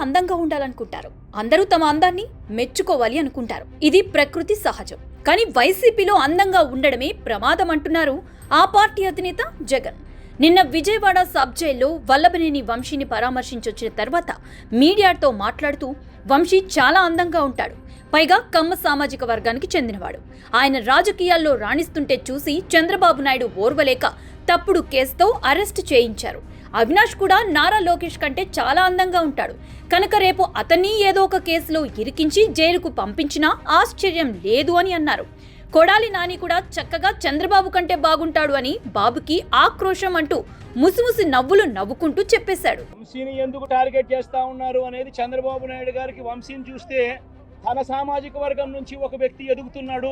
అందంగా ఉండాలనుకుంటారు. అందరూ తమ అందాన్ని మెచ్చుకోవాలి అనుకుంటారు. ఇది ప్రకృతి సహజం. కానీ వైసీపీలో అందంగా ఉండడమే ప్రమాదం అంటున్నారు ఆ పార్టీ అధినేత జగన్. నిన్న విజయవాడ సబ్ జైల్లో వల్లభనేని వంశీని పరామర్శించొచ్చిన తర్వాత మీడియాతో మాట్లాడుతూ, వంశీ చాలా అందంగా ఉంటాడు, పైగా కమ్మ సామాజిక వర్గానికి చెందినవాడు. ఆయన రాజకీయాల్లో రాణిస్తుంటే చూసి చంద్రబాబు నాయుడు ఓర్వలేక తప్పుడు కేసుతో అరెస్టు చేయించారు. అవినాష్ కూడా నారా లోకేష్ కంటే చాలా అందంగా ఉంటాడు కనుక రేపు అతన్ని ఏదో ఒక కేసులో ఇరికించి జైలుకు పంపించినా ఆశ్చర్యం లేదు అని అన్నారు. కొడాలి నాని కూడా చక్కగా చంద్రబాబు కంటే బాగుంటాడు అని బాబుకి ఆక్రోశం అంటూ ముసిముసి నవ్వులు నవ్వుకుంటూ చెప్పేశాడు. వంశీని ఎందుకు టార్గెట్ చేస్తా ఉన్నారు అనేది చంద్రబాబు నాయుడు గారికి వంశీని చూస్తే తన సామాజిక వర్గం నుంచి ఒక వ్యక్తి ఎదుగుతున్నాడు.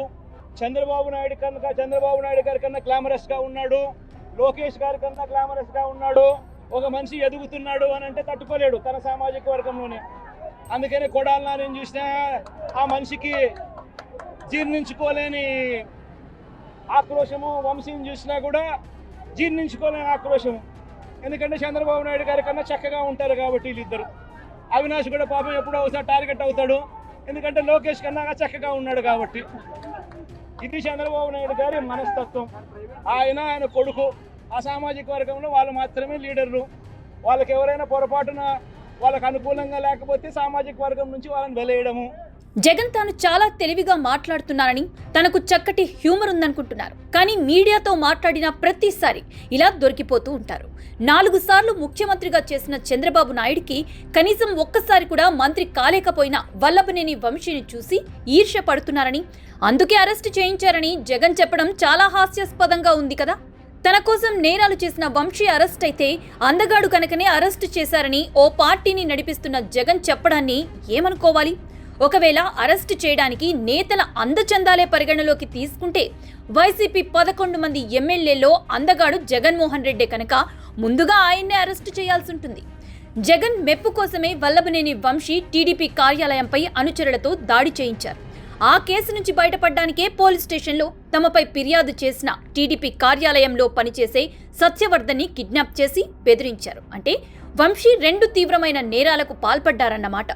చంద్రబాబు నాయుడు గారి కన్నా గ్లామరస్ గా ఉన్నాడు, లోకేష్ గారి కన్నా గ్లామరస్ గా ఉన్నాడు. ఒక మనిషి ఎదుగుతున్నాడు అని అంటే తట్టుకోలేడు తన సామాజిక వర్గంలోనే. అందుకనే కొడాలి నాని చూసినా ఆ మనిషికి జీర్ణించుకోలేని ఆక్రోశము, వంశీని చూసినా కూడా జీర్ణించుకోలేని ఆక్రోశము. ఎందుకంటే చంద్రబాబు నాయుడు గారి కన్నా చక్కగా ఉంటారు కాబట్టి వీళ్ళిద్దరు. అవినాష్ కూడా పాపం ఎప్పుడో ఒకసారి టార్గెట్ అవుతాడు, ఎందుకంటే లోకేష్ కన్నా చక్కగా ఉన్నాడు కాబట్టి. ఇది చంద్రబాబు నాయుడు గారి మనస్తత్వం. ఆయన కొడుకు ఆ సామాజిక వర్గంలో వాళ్ళు మాత్రమే లీడర్లు. వాళ్ళకి ఎవరైనా పొరపాటున వాళ్ళకు అనుకూలంగా లేకపోతే సామాజిక వర్గం నుంచి వాళ్ళని వెలేయడము. జగన్ తాను చాలా తెలివిగా మాట్లాడుతున్నారని, తనకు చక్కటి హ్యూమర్ ఉందనుకుంటున్నారు. కానీ మీడియాతో మాట్లాడిన ప్రతిసారి ఇలా దొరికిపోతూ ఉంటారు. 4 సార్లు ముఖ్యమంత్రిగా చేసిన చంద్రబాబు నాయుడికి కనీసం ఒక్కసారి కూడా మంత్రి కాలేకపోయినా వల్లభనేని వంశీని చూసి ఈర్ష్య పడుతున్నారని, అందుకే అరెస్టు చేయించారని జగన్ చెప్పడం చాలా హాస్యాస్పదంగా ఉంది కదా. తన కోసం నేరాలు చేసిన వంశీ అరెస్ట్ అయితే అందగాడు కనుకనే అరెస్టు చేశారని ఓ పార్టీని నడిపిస్తున్న జగన్ చెప్పడాన్ని ఏమనుకోవాలి? ఒకవేళ అరెస్టు చేయడానికి నేతల అందచందాలే పరిగణలోకి తీసుకుంటే వైసీపీ 11 మంది ఎమ్మెల్యేలో అందగాడు జగన్మోహన్ రెడ్డి కనుక ముందుగా ఆయన్నే అరెస్టు చేయాల్సి ఉంటుంది. జగన్ మెప్పు కోసమే వల్లభనేని వంశీ టీడీపీ కార్యాలయంపై అనుచరులతో దాడి చేయించారు. ఆ కేసు నుంచి బయటపడ్డానికే పోలీస్ స్టేషన్లో తమపై ఫిర్యాదు చేసిన టీడీపీ కార్యాలయంలో పనిచేసే సత్యవర్ధన్ని కిడ్నాప్ చేసి బెదిరించారు. అంటే వంశీ 2 తీవ్రమైన నేరాలకు పాల్పడ్డారన్నమాట.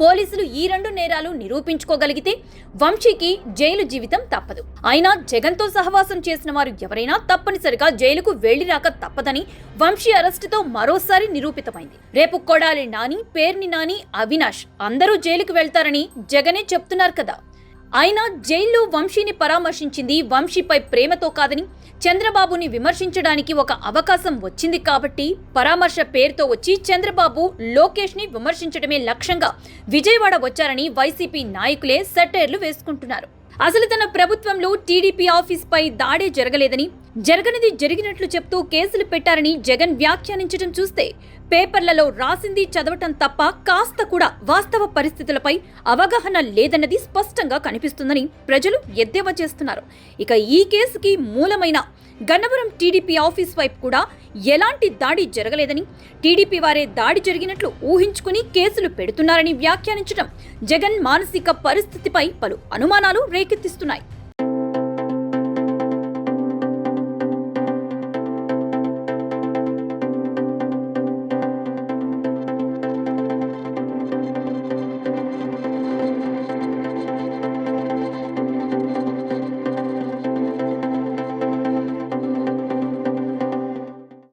పోలీసులు ఈ 2 నేరాలు నిరూపించుకోగలిగితే వంశీకి జైలు జీవితం తప్పదు. అయినా జగన్తో సహవాసం చేసిన వారు ఎవరైనా తప్పనిసరిగా జైలుకు వెళ్లిరాక తప్పదని వంశీ అరెస్టుతో మరోసారి నిరూపితమైంది. రేపు కొడాలి నాని, పేర్ని నాని, అవినాష్ అందరూ జైలుకు వెళ్తారని జగనే చెప్తున్నారు కదా. అయినా జైల్లో వంశీని పరామర్శించింది వంశీపై ప్రేమతో కాదని, చంద్రబాబుని విమర్శించడానికి ఒక అవకాశం వచ్చింది కాబట్టి పరామర్శ పేరుతో వచ్చి చంద్రబాబు, లోకేష్ ని విమర్శించడమే లక్ష్యంగా విజయవాడ వచ్చారని వైసీపీ నాయకులే సెటైర్లు వేసుకుంటున్నారు. అసలు తన ప్రభుత్వంలో టీడీపీ ఆఫీస్ పై దాడే జరగలేదని, జరగనిది జరిగినట్లు చెప్తూ కేసులు పెట్టారని జగన్ వ్యాఖ్యానించడం చూస్తే పేపర్లలో రాసింది చదవటం తప్ప కాస్త కూడా వాస్తవ పరిస్థితులపై అవగాహన లేదన్నది స్పష్టంగా కనిపిస్తుందని ప్రజలు ఎద్దేవా చేస్తున్నారు. ఇక ఈ కేసుకి మూలమైన గన్నవరం టీడీపీ ఆఫీస్ వైపు కూడా ఎలాంటి దాడి జరగలేదని, టీడీపీ వారే దాడి జరిగినట్లు ఊహించుకుని కేసులు పెడుతున్నారని వ్యాఖ్యానించడం జగన్ మానసిక పరిస్థితిపై పలు అనుమానాలు రేకెత్తిస్తున్నాయి.